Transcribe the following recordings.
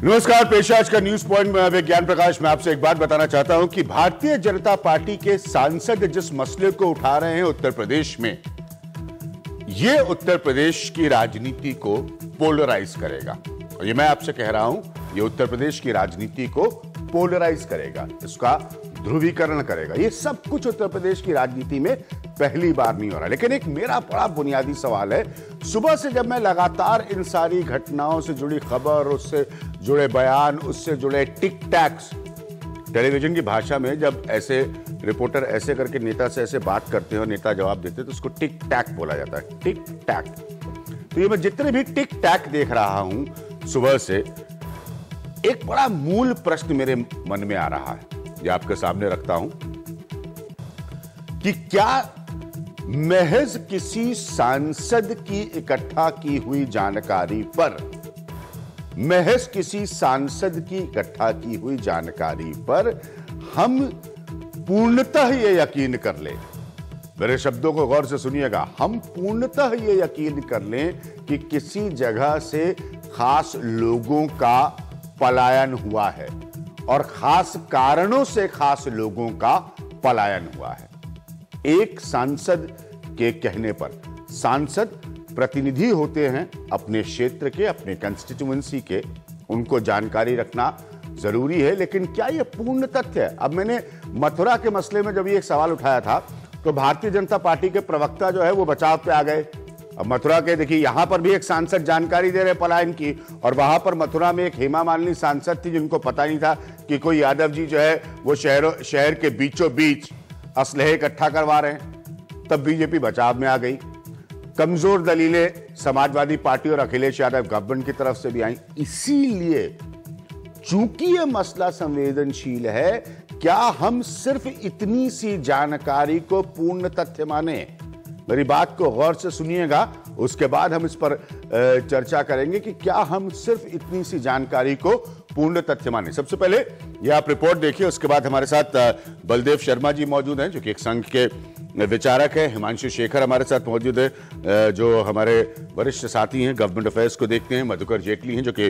नमस्कार, पेश आज का न्यूज पॉइंट में विज्ञान प्रकाश। मैं आपसे एक बात बताना चाहता हूं कि भारतीय जनता पार्टी के सांसद जिस मसले को उठा रहे हैं उत्तर प्रदेश में, यह उत्तर प्रदेश की राजनीति को पोलराइज करेगा। और ये मैं आपसे कह रहा हूं, यह उत्तर प्रदेश की राजनीति को पोलराइज करेगा, इसका ध्रुवीकरण करेगा। ये सब कुछ उत्तर प्रदेश की राजनीति में पहली बार नहीं हो रहा। लेकिन एक मेरा बड़ा बुनियादी सवाल है, सुबह से जब मैं लगातार इन सारी घटनाओं से जुड़ी खबर, उससे जुड़े बयान, उससे जुड़े टिक टैक्स, टेलीविजन की भाषा में जब ऐसे रिपोर्टर ऐसे करके नेता से ऐसे बात करते हैं और नेता जवाब देते हैं तो उसको टिक टैक बोला जाता है, टिक टैक। तो ये मैं जितने भी टिक टैक देख रहा हूं सुबह से, एक बड़ा मूल प्रश्न मेरे मन में आ रहा है, ये आपके सामने रखता हूं कि क्या महज किसी सांसद की इकट्ठा की हुई जानकारी पर, महज किसी सांसद की इकट्ठा की हुई जानकारी पर हम पूर्णतः यह यकीन कर लें, मेरे शब्दों को गौर से सुनिएगा, हम पूर्णतः यह यकीन कर लें कि किसी जगह से खास लोगों का पलायन हुआ है और खास कारणों से खास लोगों का पलायन हुआ है। एक सांसद के कहने पर, सांसद प्रतिनिधि होते हैं अपने क्षेत्र के, अपने कंस्टिट्यूएंसी के, उनको जानकारी रखना जरूरी है, लेकिन क्या यह पूर्ण तथ्य है? अब मैंने मथुरा के मसले में जब ये एक सवाल उठाया था तो भारतीय जनता पार्टी के प्रवक्ता जो है वो बचाव पे आ गए। अब मथुरा के देखिए, यहां पर भी एक सांसद जानकारी दे रहे पलायन की, और वहां पर मथुरा में एक हेमा मालिनी सांसद थी जिनको पता नहीं था कि कोई यादव जी जो है वो शहर के बीचों बीच असलहे इकट्ठा करवा रहे हैं। तब बीजेपी बचाव में आ गई। कमजोर दलीलें समाजवादी पार्टी और अखिलेश यादव गवर्नमेंट की तरफ से भी आई। इसीलिए चूंकि यह मसला संवेदनशील है, क्या हम सिर्फ इतनी सी जानकारी को पूर्ण तथ्य माने? मेरी बात को गौर से सुनिएगा, उसके बाद हम इस पर चर्चा करेंगे कि क्या हम सिर्फ इतनी सी जानकारी को पूर्ण तथ्य माने। सबसे पहले ये आप रिपोर्ट देखिए, उसके बाद हमारे साथ बलदेव शर्मा जी मौजूद हैं जो कि एक संघ के विचारक है। हिमांशु शेखर हमारे साथ मौजूद है जो हमारे वरिष्ठ साथी हैं, गवर्नमेंट अफेयर्स को देखते हैं। मधुकर जेटली हैं जो कि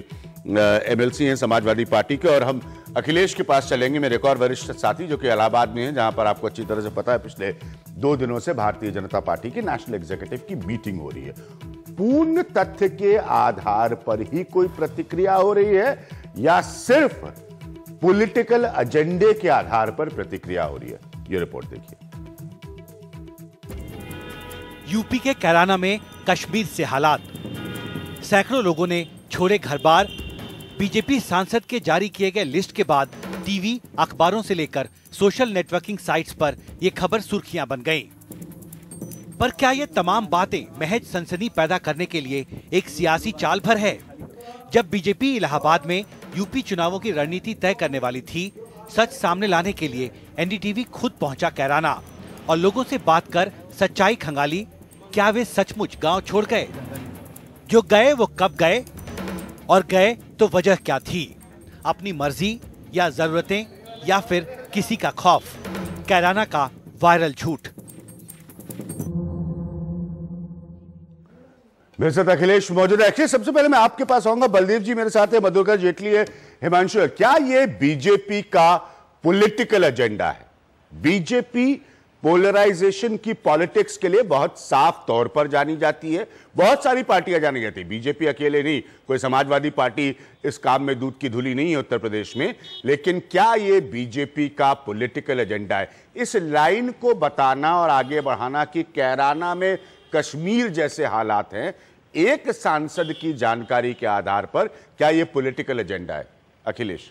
एमएलसी हैं समाजवादी पार्टी के। और हम अखिलेश के पास चलेंगे, मेरे एक और वरिष्ठ साथी जो कि इलाहाबाद में हैं, जहां पर आपको अच्छी तरह से पता है पिछले 2 दिनों से भारतीय जनता पार्टी की नेशनल एग्जीक्यूटिव की मीटिंग हो रही है। पूर्ण तथ्य के आधार पर ही कोई प्रतिक्रिया हो रही है या सिर्फ पॉलिटिकल एजेंडे के आधार पर प्रतिक्रिया हो रही है? ये रिपोर्ट देखिए। यूपी के कैराना में कश्मीर से हालात, सैकड़ों लोगों ने छोड़े घर बार। बीजेपी सांसद के जारी किए गए लिस्ट के बाद टीवी, अखबारों से लेकर सोशल नेटवर्किंग साइट्स पर यह खबर सुर्खियां बन गई। पर क्या ये तमाम बातें महज सनसनी पैदा करने के लिए एक सियासी चाल भर है? जब बीजेपी इलाहाबाद में यूपी चुनावों की रणनीति तय करने वाली थी, सच सामने लाने के लिए एनडीटीवी खुद पहुंचा कैराना और लोगों से बात कर सच्चाई खंगाली। क्या वे सचमुच गांव छोड़ गए? जो गए वो कब गए और गए तो वजह क्या थी? अपनी मर्जी या जरूरतें या फिर किसी का खौफ? कैराना का वायरल झूठ। मेरे साथ अखिलेश मौजूद है। अखिलेश, सबसे पहले मैं आपके पास आऊंगा। बलदेव जी मेरे साथ है, मधुकर जेटली है, हिमांशु है। क्या ये बीजेपी का पॉलिटिकल एजेंडा है? बीजेपी पोलराइजेशन की पॉलिटिक्स के लिए बहुत साफ तौर पर जानी जाती है, बहुत सारी पार्टियां जानी जाती है, बीजेपी अकेले नहीं। कोई समाजवादी पार्टी इस काम में दूध की धुली नहीं है उत्तर प्रदेश में। लेकिन क्या ये बीजेपी का पॉलिटिकल एजेंडा है? इस लाइन को बताना और आगे बढ़ाना कि कैराना में कश्मीर जैसे हालात हैं, एक सांसद की जानकारी के आधार पर, क्या यह पॉलिटिकल एजेंडा है? अखिलेश,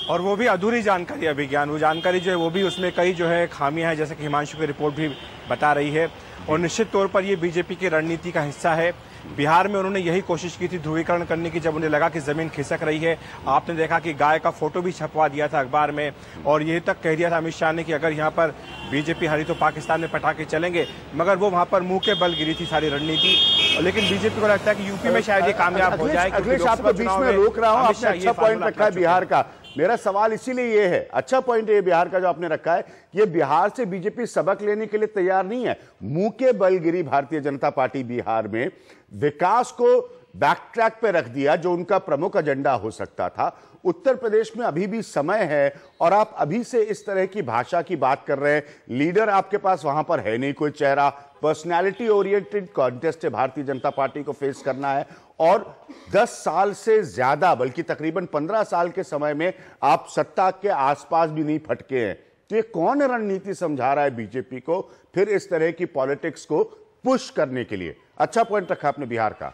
और वो भी अधूरी जानकारी है विज्ञान। वो जानकारी जो है वो भी उसमें कई जो है खामियां हैं, जैसे कि हिमांशु की रिपोर्ट भी बता रही है। और निश्चित तौर पर ये बीजेपी की रणनीति का हिस्सा है। बिहार में उन्होंने यही कोशिश की थी ध्रुवीकरण करने की, जब उन्हें लगा कि जमीन खिसक रही है। आपने देखा कि गाय का फोटो भी छपवा दिया था अखबार में, और यही तक कह दिया था अमित शाह ने कि अगर यहाँ पर बीजेपी हारी तो पाकिस्तान में पटाखे चलेंगे। मगर वो वहां पर मुंह के बल गिरी थी सारी रणनीति। लेकिन बीजेपी को लगता है कि यूपी में शायद ये कामयाब हो जाए। अखिलेश, आपको बीच में रोक रहा हूं, आपने अच्छा पॉइंट रखा है बिहार का। मेरा सवाल इसीलिए ये है, अच्छा पॉइंट है बिहार का जो आपने रखा है, ये बिहार से बीजेपी सबक लेने के लिए तैयार नहीं है। मुंह के बल गिरी भारतीय जनता पार्टी बिहार में विकास को बैक ट्रैक पे रख दिया जो उनका प्रमुख एजेंडा हो सकता था। उत्तर प्रदेश में अभी भी समय है और आप अभी से इस तरह की भाषा की बात कर रहे हैं। लीडर आपके पास वहां पर है नहीं, कोई चेहरा, पर्सनैलिटी ओरिएंटेड कॉन्टेस्ट है, भारतीय जनता पार्टी को फेस करना है और 10 साल से ज्यादा बल्कि तकरीबन 15 साल के समय में आप सत्ता के आसपास भी नहीं फटके हैं। तो ये कौन रणनीति समझा रहा है बीजेपी को फिर इस तरह की पॉलिटिक्स को पुश करने के लिए? अच्छा पॉइंट रखा आपने बिहार का।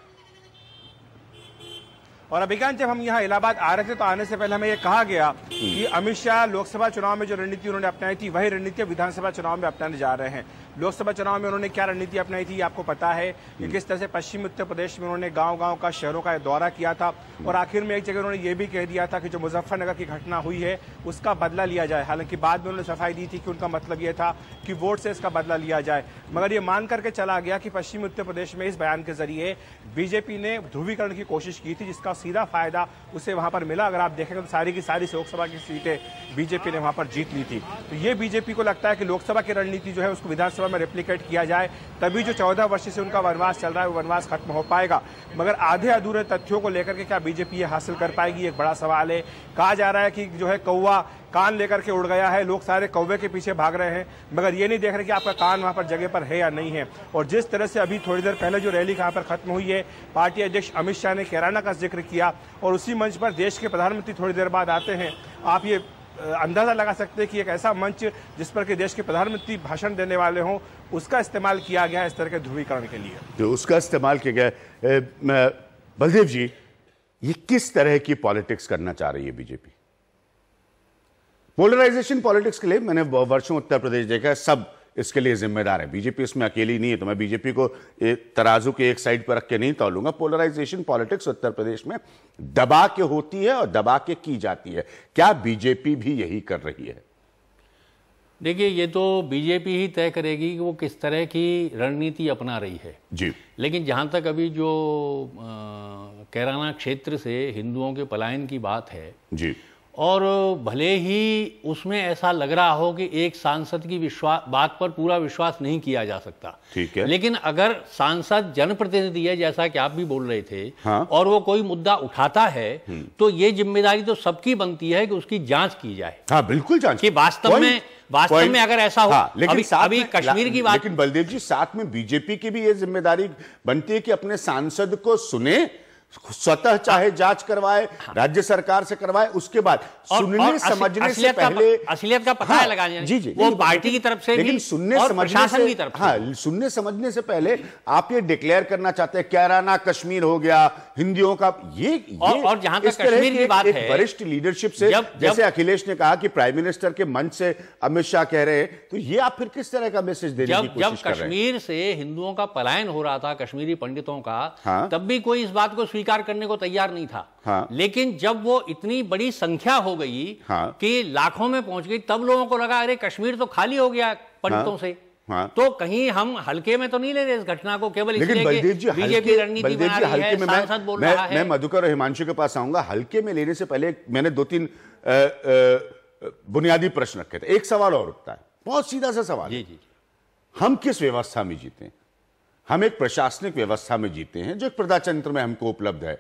और अभिज्ञान, जब हम यहाँ इलाहाबाद आ रहे थे तो आने से पहले हमें यह कहा गया कि अमित शाह लोकसभा चुनाव में जो रणनीति उन्होंने अपनाई थी वही रणनीति विधानसभा चुनाव में अपनाने जा रहे हैं। लोकसभा चुनाव में उन्होंने क्या रणनीति अपनाई थी आपको पता है कि किस तरह से पश्चिमी उत्तर प्रदेश में उन्होंने गांव-गांव का, शहरों का दौरा किया था और आखिर में एक जगह उन्होंने ये भी कह दिया था कि जो मुजफ्फरनगर की घटना हुई है उसका बदला लिया जाए। हालांकि बाद में उन्होंने सफाई दी थी कि उनका मतलब यह था कि वोट से इसका बदला लिया जाए, मगर ये मान करके चला गया कि पश्चिमी उत्तर प्रदेश में इस बयान के जरिए बीजेपी ने ध्रुवीकरण की कोशिश की थी, जिसका सीधा फायदा उसे वहां पर मिला। अगर आप देखेंगे तो सारी की सारी लोकसभा की सीटें बीजेपी ने वहां पर जीत ली थी। तो ये बीजेपी को लगता है कि लोकसभा की रणनीति जो है उसको विधानसभा में रेप्लिकेट किया जाए, तभी जो 14 वर्ष से उनका वनवास चल रहा है वो वनवास खत्म हो पाएगा। मगर आधे अधूरे तथ्यों को लेकर के क्या बीजेपी ये हासिल कर पाएगी, एक बड़ा सवाल है। कहा जा रहा है कि जो है कौवा कान लेकर के उड़ गया है, लोग सारे कौवे के पीछे भाग रहे हैं, मगर ये नहीं देख रहे कि आपका कान वहां पर जगह पर है या नहीं है। और जिस तरह से अभी थोड़ी देर पहले जो रैली कहां पर खत्म हुई है, पार्टी अध्यक्ष अमित शाह ने कैराना का जिक्र किया और उसी मंच पर देश के प्रधानमंत्री थोड़ी देर बाद आते हैं। आप ये अंदाजा लगा सकते हैं कि एक ऐसा मंच जिस पर कि देश के प्रधानमंत्री भाषण देने वाले हों, उसका इस्तेमाल किया गया इस तरह के ध्रुवीकरण के लिए। तो उसका इस्तेमाल किया गया। बलदेव जी, ये किस तरह की पॉलिटिक्स करना चाह रही है बीजेपी? पोलराइजेशन पॉलिटिक्स के लिए मैंने वर्षों उत्तर प्रदेश देखा है, सब इसके लिए जिम्मेदार है। बीजेपी इसमें अकेली नहीं है, तो मैं बीजेपी को तराजू के एक साइड पर रख के नहीं तौलूंगा। पोलराइजेशन पॉलिटिक्स उत्तर प्रदेश में दबा के होती है और दबा के की जाती है। क्या बीजेपी भी यही कर रही है? देखिए, ये तो बीजेपी ही तय करेगी कि वो किस तरह की रणनीति अपना रही है जी। लेकिन जहाँ तक अभी जो कैराना क्षेत्र से हिंदुओं के पलायन की बात है जी, और भले ही उसमें ऐसा लग रहा हो कि एक सांसद की बात पर पूरा विश्वास नहीं किया जा सकता, ठीक है, लेकिन अगर सांसद जनप्रतिनिधि है जैसा कि आप भी बोल रहे थे, हाँ, और वो कोई मुद्दा उठाता है तो ये जिम्मेदारी तो सबकी बनती है कि उसकी जांच की जाए। हाँ, बिल्कुल जांच कि वास्तव में अगर ऐसा हो। हाँ, लेकिन अभी कश्मीर की बात, लेकिन बलदेव जी, साथ में बीजेपी की भी ये जिम्मेदारी बनती है कि अपने सांसद को सुने, स्वतः चाहे जांच करवाए, राज्य सरकार से करवाए, उसके बाद सुनने समझने से पहले असलियत का पता लगाने, जी जी, वो पार्टी की तरफ से, लेकिन सुनने समझने से, हाँ, सुनने समझने से पहले आप ये डिक्लेयर करना चाहते हैं कैराना कश्मीर हो गया, हिंदियों का ये और जहां तक कश्मीर की बात है, वरिष्ठ लीडरशिप से जैसे अखिलेश ने कहा कि प्राइम मिनिस्टर के मंच से अमित शाह कह रहे हैं, तो ये आप फिर किस तरह का मैसेज देने की कोशिश कर रहे हैं? जब कश्मीर से हिंदुओं का पलायन हो रहा था, कश्मीरी पंडितों का, तब भी कोई इस बात को स्वीकार करने को तैयार नहीं था। हाँ। लेकिन जब वो इतनी बड़ी संख्या हो गई, हाँ, कि लाखों में पहुंच गई, तब लोगों को लगा अरे कश्मीर तो खाली हो गया पंडितों, हाँ, से, हाँ, तो कहीं हम हल्के में तो नहीं ले रहे इस घटना को, केवल इसलिए कि बीजेपी रणनीति बना रही है, सांसद बोल रहा है। मैं मधुकर और हिमांशु के पास आऊंगा। हल्के में लेने से पहले मैंने 2-3 बुनियादी प्रश्न रखे थे। एक सवाल और उठता है, बहुत सीधा सा सवाल, जी जी, हम किस व्यवस्था में जीते हैं? हम एक प्रशासनिक व्यवस्था में जीते हैं जो एक प्रजातंत्र में हमको उपलब्ध है।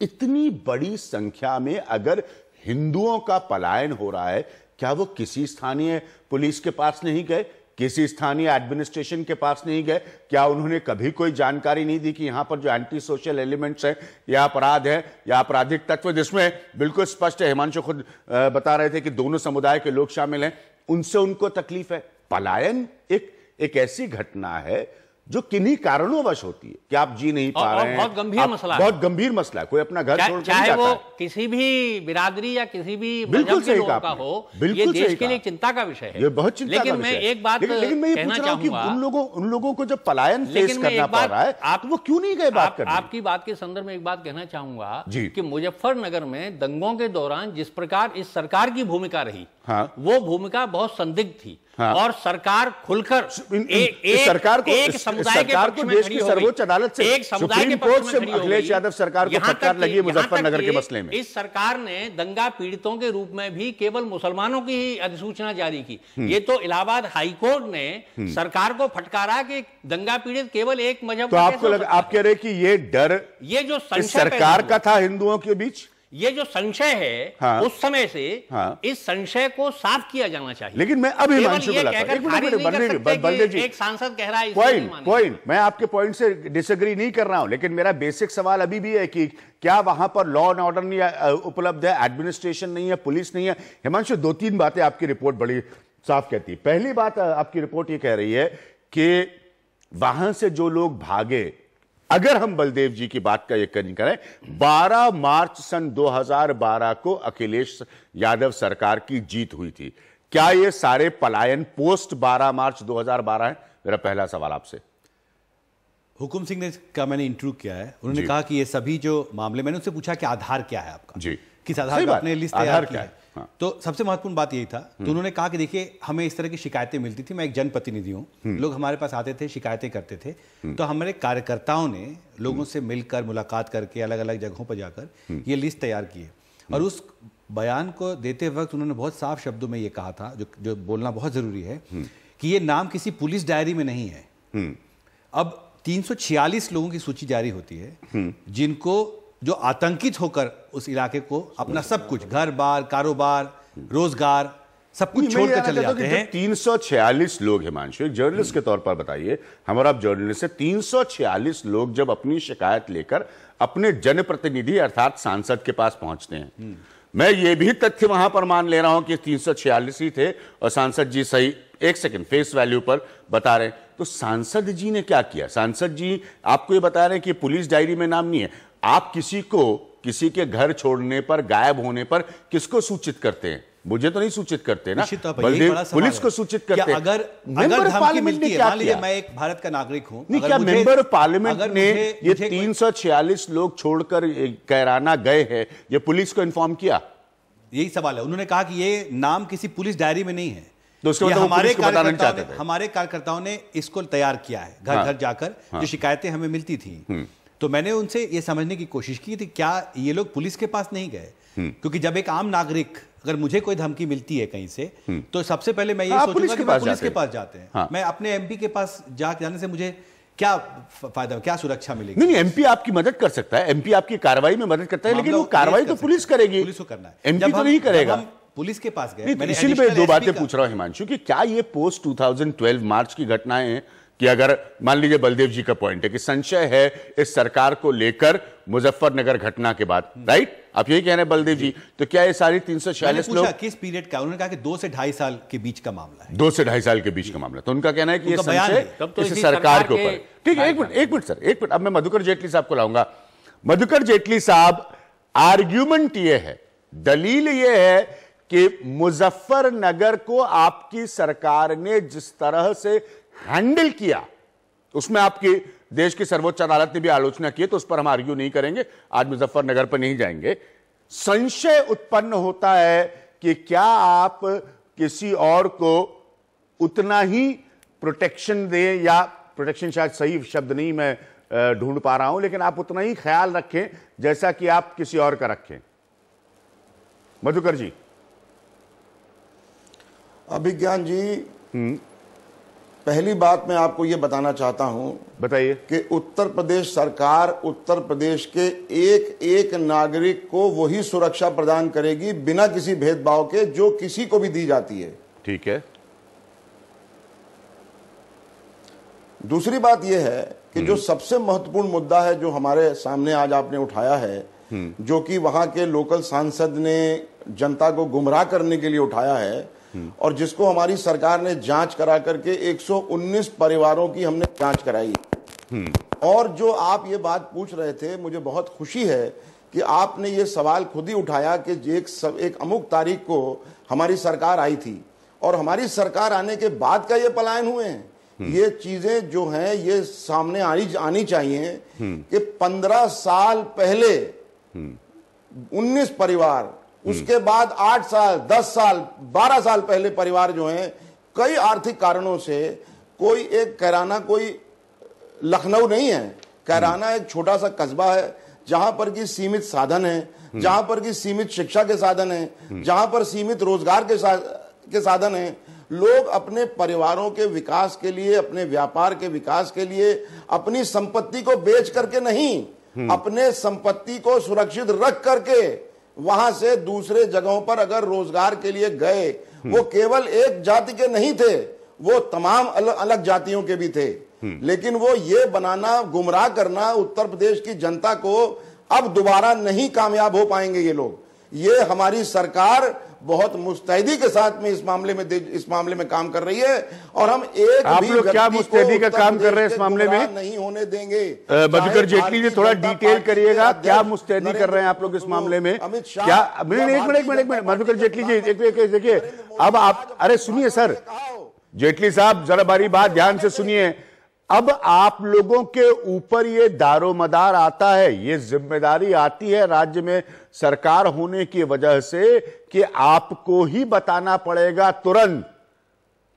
इतनी बड़ी संख्या में अगर हिंदुओं का पलायन हो रहा है, क्या वो किसी स्थानीय पुलिस के पास नहीं गए, किसी स्थानीय एडमिनिस्ट्रेशन के पास नहीं गए? क्या उन्होंने कभी कोई जानकारी नहीं दी कि यहां पर जो एंटी सोशल एलिमेंट्स हैं या अपराध है या आपराधिक तत्व, जिसमें बिल्कुल स्पष्ट है, हिमांशु खुद बता रहे थे कि दोनों समुदाय के लोग शामिल हैं, उनसे उनको तकलीफ है। पलायन एक ऐसी घटना है जो किन्हीं कारणों-वश होती है कि आप जी नहीं पा रहे हैं। बहुत गंभीर मसला है, बहुत गंभीर मसला है। कोई अपना घर छोड़ के चाहे वो किसी भी बिरादरी या किसी भी मजहब के लोगों का हो, ये देश के लिए चिंता का विषय है। ये बहुत चिंता का विषय है। लेकिन मैं एक बात कहना चाहूंगा, उन लोगों को जब पलायन फेस करना पड़ रहा है, आप वो क्यों नहीं गए बात करने? आपकी बात के संदर्भ में एक बात कहना चाहूंगा कि मुजफ्फरनगर में दंगों के दौरान जिस प्रकार इस सरकार की भूमिका रही, वो भूमिका बहुत संदिग्ध थी। हाँ। और सरकार खुलकर सरकार को एक समुदाय के पक्ष में देश खड़ी की हो गई। सर्वोच्च अदालत से, एक समुदाय के सुप्रीम पक्ष कोर्ट में से खड़ी हो अखिलेश गई। यादव सरकार को फटकार लगी है मुजफ्फरनगर के मसले में। इस सरकार ने दंगा पीड़ितों के रूप में भी केवल मुसलमानों की ही अधिसूचना जारी की। ये तो इलाहाबाद हाईकोर्ट ने सरकार को फटकारा कि दंगा पीड़ित केवल एक मजहब। तो आपको लगा, आप कह रहे कि ये डर ये जो सरकार का था हिंदुओं के बीच, ये जो संशय है हाँ, उस समय से हाँ, इस संशय को साफ किया जाना चाहिए। लेकिन मैं अभी हिमांशु को लाता बलदेव जी, एक सांसद कह रहा है पॉइंट, मैं आपके पॉइंट से डिसएग्री नहीं कर रहा हूं, लेकिन मेरा बेसिक सवाल अभी भी है कि क्या वहां पर लॉ एंड ऑर्डर नहीं उपलब्ध है, एडमिनिस्ट्रेशन नहीं है, पुलिस नहीं है? हिमांशु, 2-3 बातें आपकी रिपोर्ट बड़ी साफ कहती है। पहली बात, आपकी रिपोर्ट ये कह रही है कि वहां से जो लोग भागे, अगर हम बलदेव जी की बात का यकीन करें, 12 मार्च सन 2012 को अखिलेश यादव सरकार की जीत हुई थी। क्या ये सारे पलायन पोस्ट 12 मार्च 2012 है? मेरा पहला सवाल आपसे। हुकुम सिंह ने का मैंने इंटरव्यू किया है, उन्होंने कहा कि ये सभी जो मामले, मैंने उनसे पूछा कि आधार क्या है आपका जी, किस आधार पर आपने लिस्ट तैयार की है? हाँ। तो सबसे महत्वपूर्ण बात यही था। तो उन्होंने कहा कि देखिए, हमें इस तरह की शिकायतें मिलती थी, मैं एक जनप्रतिनिधि हूँ, लोग हमारे पास आते थे, शिकायतें करते थे, तो हमारे कार्यकर्ताओं ने लोगों से मिलकर, मुलाकात करके, अलग अलग जगहों पर जाकर ये लिस्ट तैयार की है। और उस बयान को देते वक्त उन्होंने बहुत साफ शब्दों में ये कहा था, जो बोलना बहुत जरूरी है, कि ये नाम किसी पुलिस डायरी में नहीं है। अब 346 लोगों की सूची जारी होती है जिनको, जो आतंकित होकर उस इलाके को अपना सब कुछ, घर बार, कारोबार, रोजगार, सब कुछ छोड़कर चले जाते हैं। 346 लोग, हिमांशु, एक जर्नलिस्ट के तौर पर बताइए, हमारा आप जर्नलिस्ट है, 346 लोग जब अपनी शिकायत लेकर अपने जनप्रतिनिधि अर्थात सांसद के पास पहुंचते हैं, मैं ये भी तथ्य वहां पर मान ले रहा हूं कि 346 ही थे और सांसद जी सही, एक सेकंड, फेस वैल्यू पर बता रहे हैं, तो सांसद जी ने क्या किया? सांसद जी आपको ये बता रहे हैं कि पुलिस डायरी में नाम नहीं है। आप किसी के घर छोड़ने पर, गायब होने पर किसको सूचित करते हैं? मुझे तो नहीं सूचित करते ना, बलदेव पुलिस को सूचित करते हैं। अगर धमकी मिलती है, मान लीजिए मैं एक भारत का नागरिक हूं, नहीं, क्या मेंबर पार्लियामेंट ने ये 346 लोग छोड़कर कैराना गए हैं, ये पुलिस को इन्फॉर्म किया? यही सवाल है। उन्होंने कहा कि ये नाम किसी पुलिस डायरी में नहीं है, तो उसको हमारे कार्यकर्ताओं ने इसको तैयार किया है, घर घर जाकर जो शिकायतें हमें मिलती थी। तो मैंने उनसे ये समझने की कोशिश की थी क्या ये लोग पुलिस के पास नहीं गए, क्योंकि जब एक आम नागरिक, अगर मुझे कोई धमकी मिलती है कहीं से, तो सबसे पहले मैं ये सोचूंगा कि पुलिस के पास जाते हैं। मैं अपने एमपी के पास जाने से मुझे क्या फायदा, क्या सुरक्षा मिलेगी? नहीं, एमपी आपकी मदद कर सकता है, एमपी आपकी कार्रवाई में मदद करता है, लेकिन वो कार्रवाई तो पुलिस करेगी, पुलिस को करना है, एमपी तो नहीं करेगा। पुलिस के पास गए, मैंने इसीलिए मैं 2 बातें पूछ रहा हूं हिमांशु, कि क्या ये पोस्ट 2012 मार्च की घटनाएं हैं कि अगर मान लीजिए बलदेव जी का पॉइंट है कि संशय है इस सरकार को लेकर मुजफ्फरनगर घटना के बाद, राइट? आप यही कह रहे हैं बलदेव जी, तो क्या ये सारी 346 लोग किस पीरियड का? उन्होंने कहा कि 2 से 2.5 साल के बीच का मामला है। 2 से 2.5 साल के बीच का मामला, तो उनका कहना है कि ये संशय इस सरकार के ऊपर। ठीक है, एक मिनट सर, एक मिनट। अब मैं मधुकर जेटली साहब को लाऊंगा। मधुकर जेटली साहब, आर्ग्यूमेंट ये है, दलील ये है कि मुजफ्फरनगर को आपकी सरकार ने जिस तरह से हैंडल किया, उसमें आपकी देश की सर्वोच्च अदालत ने भी आलोचना की, तो उस पर हम आर्ग्यू नहीं करेंगे, आज मुजफ्फरनगर पर नहीं जाएंगे। संशय उत्पन्न होता है कि क्या आप किसी और को उतना ही प्रोटेक्शन दें, या प्रोटेक्शन शायद सही शब्द नहीं मैं ढूंढ पा रहा हूं, लेकिन आप उतना ही ख्याल रखें जैसा कि आप किसी और का रखें। मधुकर जी। अभिज्ञान जी, पहली बात मैं आपको यह बताना चाहता हूं, बताइए, कि उत्तर प्रदेश सरकार उत्तर प्रदेश के एक एक नागरिक को वही सुरक्षा प्रदान करेगी बिना किसी भेदभाव के जो किसी को भी दी जाती है। ठीक है। दूसरी बात यह है कि जो सबसे महत्वपूर्ण मुद्दा है जो हमारे सामने आज आपने उठाया है, जो कि वहां के लोकल सांसद ने जनता को गुमराह करने के लिए उठाया है, और जिसको हमारी सरकार ने जांच करा करके 119 परिवारों की हमने जांच कराई। और जो आप ये बात पूछ रहे थे, मुझे बहुत खुशी है कि आपने ये सवाल खुद ही उठाया कि एक अमुक तारीख को हमारी सरकार आई थी, और हमारी सरकार आने के बाद का ये पलायन हुए हैं। ये चीजें जो हैं ये सामने आनी चाहिए कि 15 साल पहले 19 परिवार, उसके बाद 8 साल, 10 साल, 12 साल पहले परिवार जो हैं, कई आर्थिक कारणों से कोई एक कैराना कोई लखनऊ नहीं है। कैराना एक छोटा सा कस्बा है जहां पर की सीमित साधन है, जहां पर की सीमित शिक्षा के साधन है, जहां पर सीमित रोजगार के साधन है। लोग अपने परिवारों के विकास के लिए, अपने व्यापार के विकास के लिए अपनी संपत्ति को बेच करके नहीं, अपने संपत्ति को सुरक्षित रख करके वहां से दूसरे जगहों पर अगर रोजगार के लिए गए, वो केवल एक जाति के नहीं थे, वो तमाम अलग अलग जातियों के भी थे। लेकिन वो ये बनाना, गुमराह करना उत्तर प्रदेश की जनता को, अब दोबारा नहीं कामयाब हो पाएंगे ये लोग। ये हमारी सरकार बहुत मुस्तैदी के साथ में इस मामले में काम कर रही है और हम एक आप भी लोग क्या मुस्तैदी का काम कर रहे हैं इस मामले में? नहीं होने देंगे। मधुकर जेटली जी थोड़ा डिटेल करिएगा, क्या मुस्तैदी कर रहे हैं आप लोग इस मामले में? क्या एक मिनट मधुकर जेटली जी देखिए, अब आप, अरे सुनिए सर, जेटली साहब जरा बारी बात ध्यान से सुनिए। अब आप लोगों के ऊपर ये दारोमदार आता है, ये जिम्मेदारी आती है राज्य में सरकार होने की वजह से कि आपको ही बताना पड़ेगा तुरंत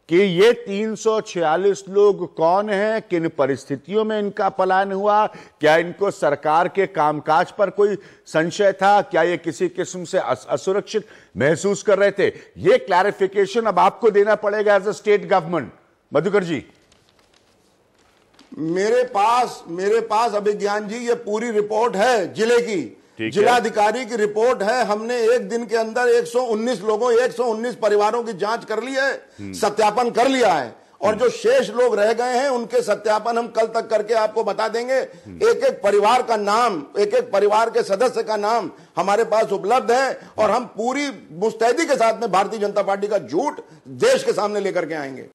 कि ये 346 लोग कौन हैं, किन परिस्थितियों में इनका पलायन हुआ, क्या इनको सरकार के कामकाज पर कोई संशय था, क्या ये किसी किस्म से असुरक्षित महसूस कर रहे थे। ये क्लैरिफिकेशन अब आपको देना पड़ेगा as a state government. Madhukar ji, मेरे पास अभिज्ञान जी ये पूरी रिपोर्ट है जिले की, जिलाधिकारी की रिपोर्ट है। हमने एक दिन के अंदर 119 परिवारों की जांच कर ली है, सत्यापन कर लिया है, और जो शेष लोग रह गए हैं उनके सत्यापन हम कल तक करके आपको बता देंगे। एक एक परिवार का नाम, एक एक परिवार के सदस्य का नाम हमारे पास उपलब्ध है और हम पूरी मुस्तैदी के साथ में भारतीय जनता पार्टी का झूठ देश के सामने लेकर के आएंगे।